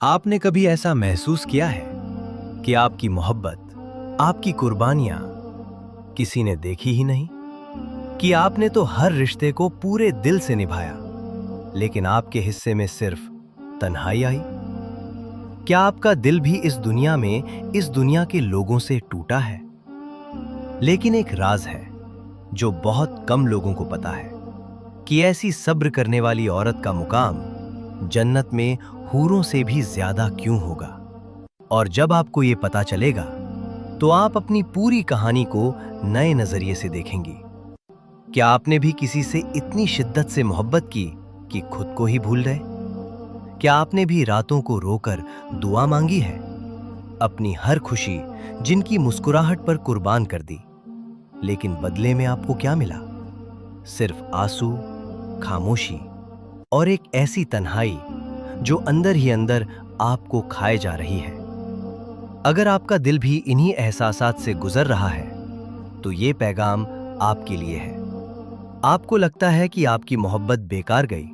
आपने कभी ऐसा महसूस किया है कि आपकी मोहब्बत, आपकी कुर्बानियां किसी ने देखी ही नहीं? कि आपने तो हर रिश्ते को पूरे दिल से निभाया, लेकिन आपके हिस्से में सिर्फ तन्हाई आई? क्या आपका दिल भी इस दुनिया में, इस दुनिया के लोगों से टूटा है? लेकिन एक राज है जो बहुत कम लोगों को पता है कि ऐसी सब्र करने वाली औरत का मुकाम जन्नत में हूरों से भी ज्यादा क्यों होगा। और जब आपको ये पता चलेगा तो आप अपनी पूरी कहानी को नए नजरिए से देखेंगी। क्या आपने भी किसी से इतनी शिद्दत से मोहब्बत की कि खुद को ही भूल गए? क्या आपने भी रातों को रोकर दुआ मांगी है, अपनी हर खुशी जिनकी मुस्कुराहट पर कुर्बान कर दी, लेकिन बदले में आपको क्या मिला? सिर्फ आंसू, खामोशी और एक ऐसी तन्हाई जो अंदर ही अंदर आपको खाए जा रही है। अगर आपका दिल भी इन्हीं एहसासात से गुजर रहा है तो ये पैगाम आपके लिए है। आपको लगता है कि आपकी मोहब्बत बेकार गई,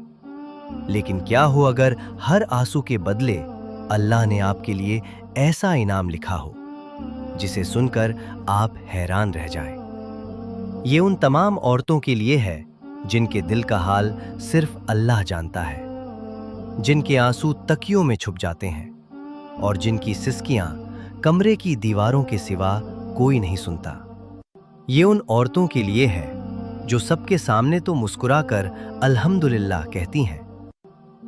लेकिन क्या हो अगर हर आंसू के बदले अल्लाह ने आपके लिए ऐसा इनाम लिखा हो जिसे सुनकर आप हैरान रह जाएं। ये उन तमाम औरतों के लिए है जिनके दिल का हाल सिर्फ अल्लाह जानता है, जिनके आंसू तकियों में छुप जाते हैं और जिनकी सिसकियां कमरे की दीवारों के सिवा कोई नहीं सुनता। ये उन औरतों के लिए है जो सबके सामने तो मुस्कुराकर अल्हम्दुलिल्लाह कहती हैं,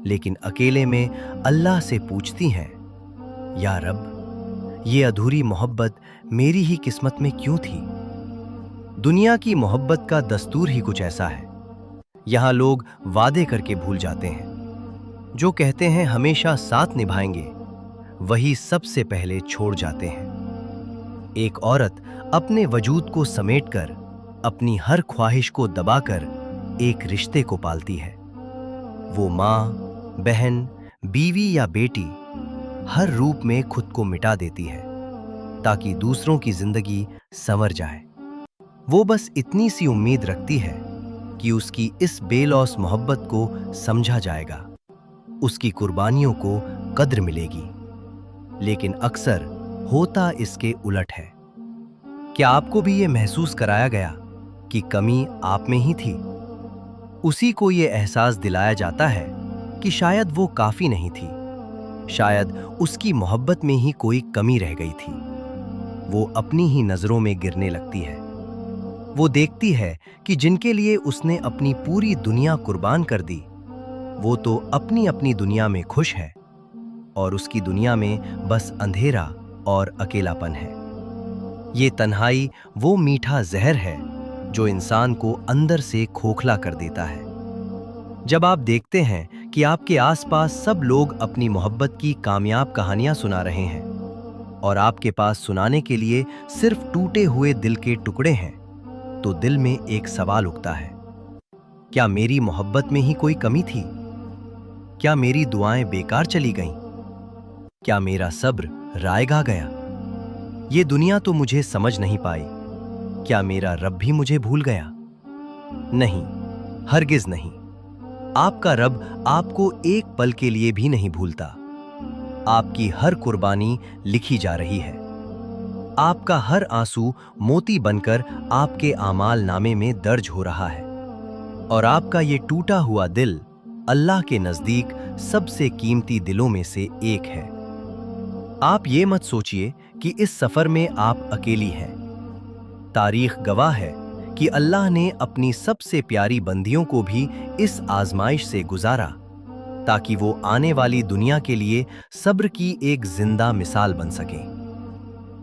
लेकिन अकेले में अल्लाह से पूछती हैं, या रब, ये अधूरी मोहब्बत मेरी ही किस्मत में क्यों थी? दुनिया की मोहब्बत का दस्तूर ही कुछ ऐसा है। यहां लोग वादे करके भूल जाते हैं। जो कहते हैं हमेशा साथ निभाएंगे, वही सबसे पहले छोड़ जाते हैं। एक औरत अपने वजूद को समेटकर, अपनी हर ख्वाहिश को दबाकर एक रिश्ते को पालती है। वो माँ, बहन, बीवी या बेटी हर रूप में खुद को मिटा देती है ताकि दूसरों की जिंदगी संवर जाए। वो बस इतनी सी उम्मीद रखती है कि उसकी इस बेलौस मोहब्बत को समझा जाएगा, उसकी कुर्बानियों को कद्र मिलेगी। लेकिन अक्सर होता इसके उलट है। क्या आपको भी ये महसूस कराया गया कि कमी आप में ही थी? उसी को ये एहसास दिलाया जाता है कि शायद वो काफी नहीं थी, शायद उसकी मोहब्बत में ही कोई कमी रह गई थी। वो अपनी ही नजरों में गिरने लगती है। वो देखती है कि जिनके लिए उसने अपनी पूरी दुनिया कुर्बान कर दी, वो तो अपनी अपनी दुनिया में खुश है और उसकी दुनिया में बस अंधेरा और अकेलापन है। ये तन्हाई वो मीठा जहर है जो इंसान को अंदर से खोखला कर देता है। जब आप देखते हैं कि आपके आसपास सब लोग अपनी मोहब्बत की कामयाब कहानियां सुना रहे हैं और आपके पास सुनाने के लिए सिर्फ टूटे हुए दिल के टुकड़े हैं, तो दिल में एक सवाल उठता है, क्या मेरी मोहब्बत में ही कोई कमी थी? क्या मेरी दुआएं बेकार चली गईं? क्या मेरा सब्र रायगा गया? ये दुनिया तो मुझे समझ नहीं पाई। क्या मेरा रब भी मुझे भूल गया? नहीं, हरगिज नहीं। आपका रब आपको एक पल के लिए भी नहीं भूलता। आपकी हर कुर्बानी लिखी जा रही है। आपका हर आंसू मोती बनकर आपके आमाल नामे में दर्ज हो रहा है। और आपका ये टूटा हुआ दिल अल्लाह के नजदीक सबसे कीमती दिलों में से एक है। आप ये मत सोचिए कि इस सफर में आप अकेली हैं। तारीख गवाह है कि अल्लाह ने अपनी सबसे प्यारी बंदियों को भी इस आजमाइश से गुजारा ताकि वो आने वाली दुनिया के लिए सब्र की एक जिंदा मिसाल बन सके।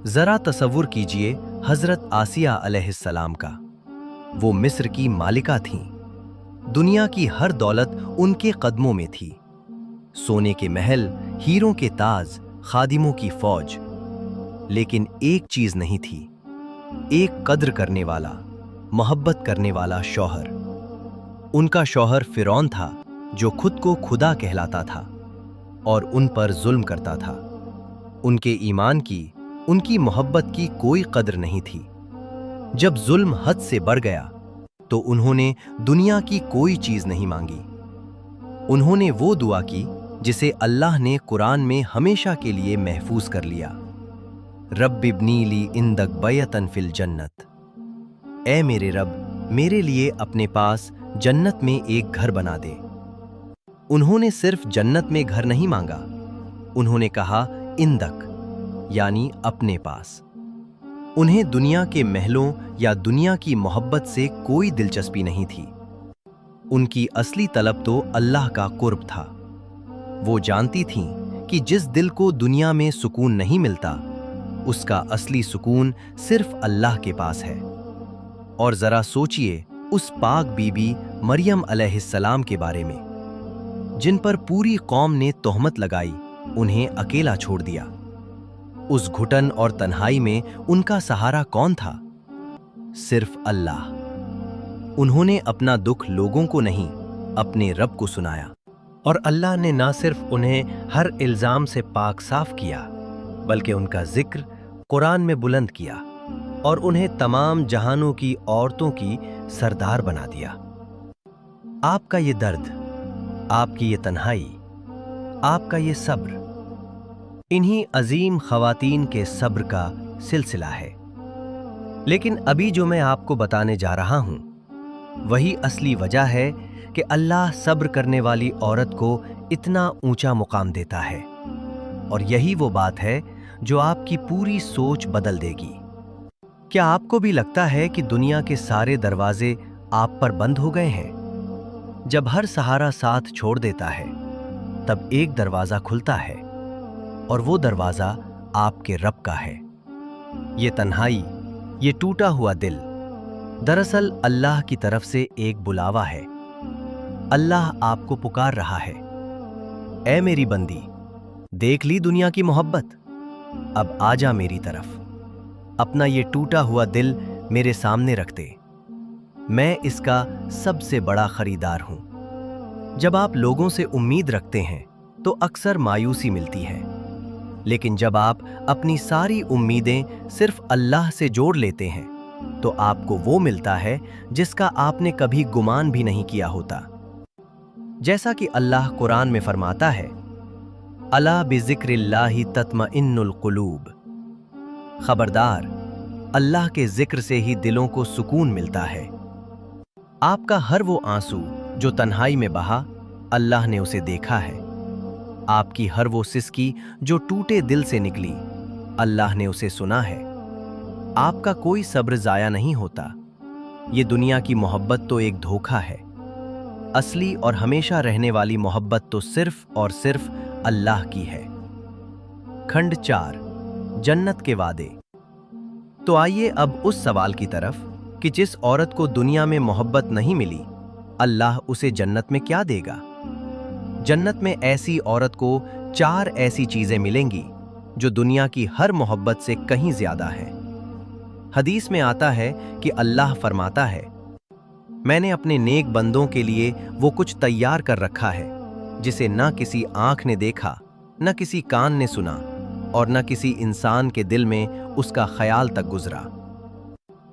जरा तसव्वुर कीजिए हजरत आसिया अलैहिस्सलाम का। वो मिस्र की मालिका थीं। दुनिया की हर दौलत उनके कदमों में थी। सोने के महल, हीरों के ताज, खादिमों की फौज। लेकिन एक चीज नहीं थी, एक कद्र करने वाला, मोहब्बत करने वाला शौहर। उनका शौहर फिरौन था जो खुद को खुदा कहलाता था और उन पर जुल्म करता था। उनके ईमान की, उनकी मोहब्बत की कोई कद्र नहीं थी। जब जुल्म हद से बढ़ गया तो उन्होंने दुनिया की कोई चीज नहीं मांगी। उन्होंने वो दुआ की जिसे अल्लाह ने कुरान में हमेशा के लिए महफूज कर लिया। रब इब्नी ली इंदक बैतन फिल जन्नत, ऐ मेरे रब मेरे लिए अपने पास जन्नत में एक घर बना दे। उन्होंने सिर्फ जन्नत में घर नहीं मांगा, उन्होंने कहा इंदक यानी अपने पास। उन्हें दुनिया के महलों या दुनिया की मोहब्बत से कोई दिलचस्पी नहीं थी। उनकी असली तलब तो अल्लाह का कुर्ब था। वो जानती थीं कि जिस दिल को दुनिया में सुकून नहीं मिलता, उसका असली सुकून सिर्फ अल्लाह के पास है। और जरा सोचिए उस पाक बीबी मरियम अलैहिस्सलाम के बारे में, जिन पर पूरी कौम ने तोहमत लगाई, उन्हें अकेला छोड़ दिया। उस घुटन और तन्हाई में उनका सहारा कौन था? सिर्फ अल्लाह। उन्होंने अपना दुख लोगों को नहीं, अपने रब को सुनाया। और अल्लाह ने ना सिर्फ उन्हें हर इल्जाम से पाक साफ किया, बल्कि उनका जिक्र कुरान में बुलंद किया और उन्हें तमाम जहानों की औरतों की सरदार बना दिया। आपका ये दर्द, आपकी ये तन्हाई, आपका ये सब्र, इन्हीं अजीम खवातीन के सब्र का सिलसिला है। लेकिन अभी जो मैं आपको बताने जा रहा हूं, वही असली वजह है कि अल्लाह सब्र करने वाली औरत को इतना ऊंचा मुकाम देता है। और यही वो बात है जो आपकी पूरी सोच बदल देगी। क्या आपको भी लगता है कि दुनिया के सारे दरवाजे आप पर बंद हो गए हैं? जब हर सहारा साथ छोड़ देता है, तब एक दरवाजा खुलता है, और वो दरवाजा आपके रब का है। ये तन्हाई, ये टूटा हुआ दिल, दरअसल अल्लाह की तरफ से एक बुलावा है। अल्लाह आपको पुकार रहा है, ऐ मेरी बंदी, देख ली दुनिया की मोहब्बत, अब आजा मेरी तरफ। अपना ये टूटा हुआ दिल मेरे सामने रख दे, मैं इसका सबसे बड़ा खरीदार हूं। जब आप लोगों से उम्मीद रखते हैं तो अक्सर मायूसी मिलती है, लेकिन जब आप अपनी सारी उम्मीदें सिर्फ अल्लाह से जोड़ लेते हैं, तो आपको वो मिलता है जिसका आपने कभी गुमान भी नहीं किया होता। जैसा कि अल्लाह कुरान में फरमाता है, अला बिज़िक्रिल्लाहि तत्मइन्नुल कुलूब, खबरदार, अल्लाह के जिक्र से ही दिलों को सुकून मिलता है। आपका हर वो आंसू जो तन्हाई में बहा, अल्लाह ने उसे देखा है। आपकी हर वो सिसकी जो टूटे दिल से निकली, अल्लाह ने उसे सुना है। आपका कोई सब्र जाया नहीं होता। ये दुनिया की मोहब्बत तो एक धोखा है। असली और हमेशा रहने वाली मोहब्बत तो सिर्फ और सिर्फ अल्लाह की है। खंड 4, जन्नत के वादे। तो आइए अब उस सवाल की तरफ कि जिस औरत को दुनिया में मोहब्बत नहीं मिली, अल्लाह उसे जन्नत में क्या देगा। जन्नत में ऐसी औरत को 4 ऐसी चीजें मिलेंगी जो दुनिया की हर मोहब्बत से कहीं ज्यादा है। हदीस में आता है कि अल्लाह फरमाता है, मैंने अपने नेक बंदों के लिए वो कुछ तैयार कर रखा है जिसे न किसी आंख ने देखा, न किसी कान ने सुना, और न किसी इंसान के दिल में उसका ख्याल तक गुजरा।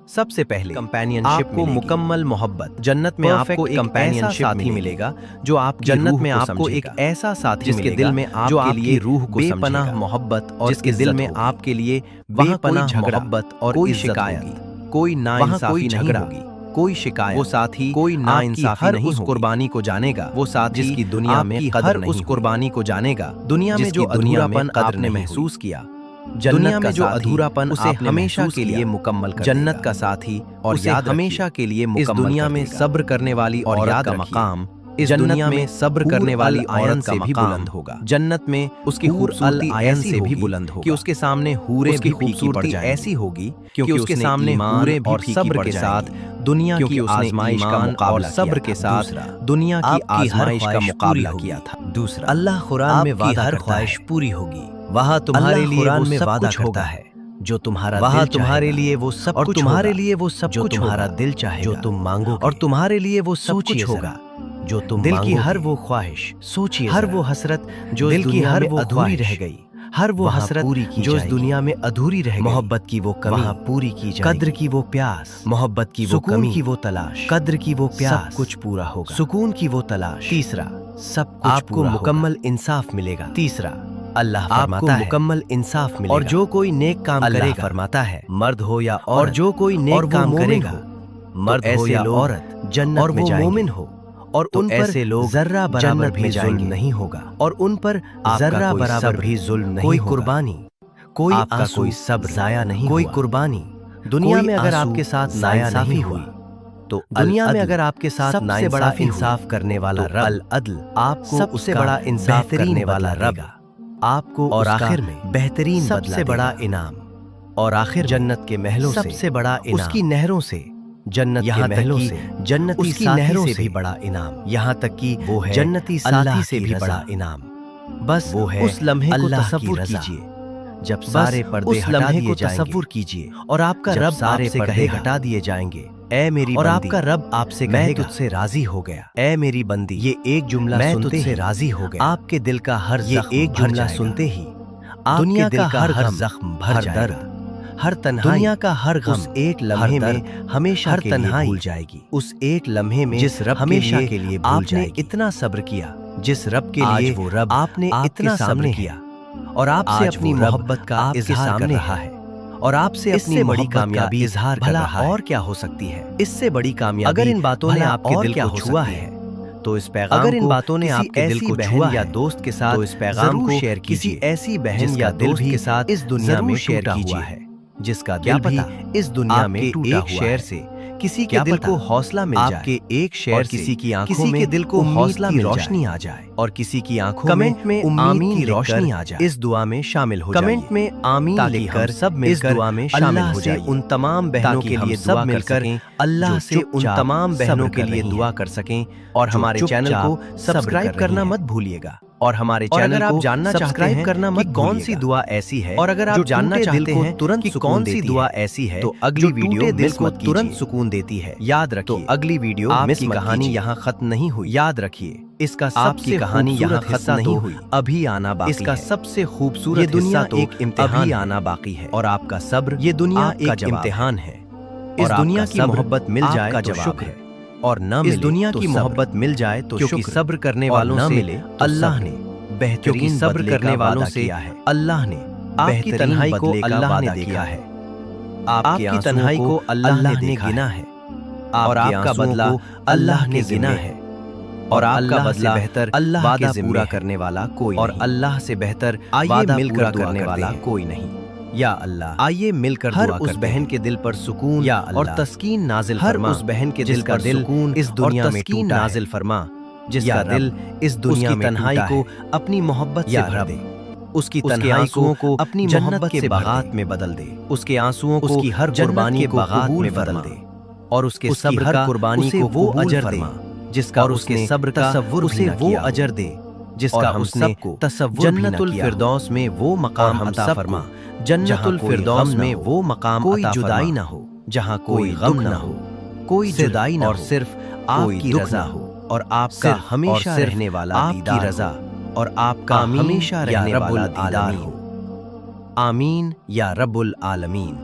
सबसे पहले कंपेनियनशिप, आपको मुकम्मल मोहब्बत। जन्नत में आपको एक कंपेनियनशिप साथी मिलेगा जो आप जन्नत में आपको एक ऐसा साथी जिसके दिल में आपके लिए रूह को बेपनाह मोहब्बत और जिसके दिल में आपके लिए बेपनाह मोहब्बत और कोई शिकायत, कोई नाइंसाफी नहीं होगी, कोई शिकायत। वो साथी कोई नाइंसाफी नहीं होगी, कुर्बानी को जानेगा। वो साथी जिसकी दुनिया में कदर नहीं, उस कुर्बानी को जानेगा। दुनिया में जो अधूरापन आपने महसूस किया, दुनिया में जो अधूरापन उसे हमेशा के लिए मुकम्मल कर जन्नत का साथी और याद हमेशा के लिए इस दुनिया में सब्र करने वाली औरत का मकाम इस दुनिया में सब्र करने वाली औरत से भी बुलंद होगा। जन्नत में उसकी खूबसूरती ऐसी भी बुलंद होगी कि उसके सामने हूरें भी खूबसूरती ऐसी होगी क्योंकि उसके सामने हूरें और सब्र के साथ दुनिया की आजमाइश का मुकाबला और सब्र के साथ दुनिया की आजमाइश का मुकाबला किया था। दूसरा, अल्लाह कुरान में वादा हर ख्वाहिश पूरी होगी। वहाँ तुम्हारे लिए वो सब कुछ होगा है जो तुम्हारा, वहाँ तुम्हारे लिए वो सब कुछ, तुम्हारे लिए वो सब जो तुम्हारा दिल चाहे, जो तुम मांगो, और तुम्हारे लिए वो सब कुछ होगा जो तुम दिल की हर वो ख्वाहिश, सोचिए, हर वो हसरत जो दिल की हर वो अधूरी रह गई, हर वो हसरत पूरी की जो इस दुनिया में अधूरी रह गई। मोहब्बत की वो कमी वहाँ पूरी की जाएगी। कद्र की वो प्यास, मोहब्बत की वो कमी की वो तलाश, कद्र की वो प्यास, सब कुछ पूरा होगा। सुकून की वो तलाश। तीसरा, सब कुछ आपको मुकम्मल इंसाफ मिलेगा। तीसरा, अल्लाह फरमाता है मुकम्मल इंसाफ मिलेगा। और जो कोई नेक काम करेगा, फरमाता है मर्द हो या औरत, और जो कोई नेक काम करेगा, मर्द हो या औरत, जन्नत में जाएंगे। मोमिन हो और उन पर ऐसे लोग जर्रा बराबर भी जुल्म नहीं होगा, और उन पर जर्रा बराबर भी जुल्म नहीं होगा। कोई कुर्बानी, कोई आपका कोई सब्र जाया नहीं, कोई कुर्बानी दुनिया में अगर आपके साथ नाइंसाफी हुई तो दुनिया में अगर आपके साथ सबसे बड़ा इंसाफ करने वाला रब अल अदल आपको सबसे बड़ा इंसाफ करने वाला रब आपको और आखिर में बेहतरीन सबसे बड़ा इनाम, और आखिर जन्नत के महलों से सबसे बड़ा इनाम, उसकी नहरों से जन्नत के महलों से जन्नती नहरों से भी बड़ा इनाम, यहाँ तक कि वो है जन्नती साथी से भी बड़ा इनाम। बस वो है उस लम्हे को तसव्वुर कीजिए जब सारे पर्दे हटा दिए जाएंगे, तसव्वुर कीजिए और आपका रब सारे पर्दे हटा दिए जाएंगे, ऐ मेरी और आपका रब आपसे मैं तुझसे राजी हो गया, ऐ मेरी बंदी। ये एक जुमला मैं तुझसे राजी हो गया, आपके दिल का हर ये एक जुमला सुनते ही दुनिया का हर जख्म भर जाएगा, हर तन्हाई दुनिया का हर गम एक लम्हे में हमेशा हर तन्हाई भूल जाएगी, उस एक लम्हे में जिस रब हमेशा के लिए आपने इतना सब्र किया, जिस रब के लिए वो रब आपने इतना सब्र किया और आपसे अपनी मोहब्बत का इजहार कर रहा है, और आपसे अपनी बड़ी कामयाबी इजहार कर रहा है। और क्या हो सकती है इससे बड़ी कामयाबी? अगर इन बातों ने आपके दिल को छुआ है तो इस पैगाम अगर इन बातों ने आपके दिल को छुआ या दोस्त के साथ तो इस पैगाम को शेयर कीजिए, किसी ऐसी बहन या दोस्त के साथ इस दुनिया में शेयर कीजिए जिसका दिल भी इस दुनिया में एक शेयर से किसी के दिल को हौसला मिल जाए, आपके एक शेयर किसी की आंखों में दिल को हौसला मिल रोशनी आ जाए, और किसी की आंखों कमेंट में उम्मीद की रोशनी आ जाए। इस दुआ में शामिल हो जाइए, कमेंट में आमीन लिखकर सब मिलकर दुआ में शामिल हो जाइए। उन तमाम बहनों के लिए सब मिलकर अल्लाह से उन तमाम बहनों के लिए दुआ कर सकें, और हमारे चैनल को सब्सक्राइब करना मत भूलिएगा, और हमारे चैनल को जानना सब्सक्राइब करना मत कौन सी दुआ ऐसी है, और अगर आप जानना चाहते हैं तुरंत कौन सी दुआ ऐसी है तो अगली वीडियो दिल को तुरंत सुकून देती है। याद रखिए तो अगली वीडियो आपकी कहानी यहाँ खत्म नहीं हुई, याद रखिए इसका सबकी कहानी यहाँ खत्म नहीं हुई, अभी आना बाकी, इसका सबसे खूबसूरत ये दुनिया तो एक इम्तिहान आना बाकी है, और आपका सब्र ये दुनिया एक इम्तिहान है। इस दुनिया की मोहब्बत मिल जाए तो शुक्र है, और न इस दुनिया की मोहब्बत मिल जाए तो क्योंकि सब्र करने वालों से मिले अल्लाह ने बेहतरीन सब्र करने वालों से अल्लाह ने आपकी तन्हाई को अल्लाह ने देखा है, आपकी तन्हाई को अल्लाह ने गिना है, और आपका बदला अल्लाह ने गिना है, और आपका बदला बेहतर अल्लाह के पूरा करने वाला कोई, और अल्लाह से बेहतर वादा मिलकर करने वाला कोई नहीं। या अल्लाह आइए मिलकर हर उस बहन के दिल पर सुकून या और तस्कीन नाजिल फरमा, हर उस बहन के दिल का सुकून इस दुनिया में तस्कीन नाजिल फरमा, जिसका दिल इस दुनिया में तन्हाई को अपनी मोहब्बत से भर दे, उसकी आंसुओं को अपनी जन्नत के बागात में बदल दे, उसके आंसुओं को उसकी हर कुर्बानी के बागात में बदल दे, और उसके सब्र हर कुर्बानी को वो अजर दे जिसका उसके सब्र का तसव्वुर उसे वो अजर दे जिसका उसने तसव्वुर जन्नतुल फिरदौस में वो मकाम अता फरमा, जन्नतुल फिरदौस में वो मकाम कोई जुदाई ना हो, जहाँ कोई गम ना हो, कोई जुदाई ना हो, और सिर्फ आपकी रजा हो, और आपका हमेशा रहने वाला आपकी रजा, और आपका हमेशा रहने वाला दीदार हो। आमीन या रब्बुल आलमीन।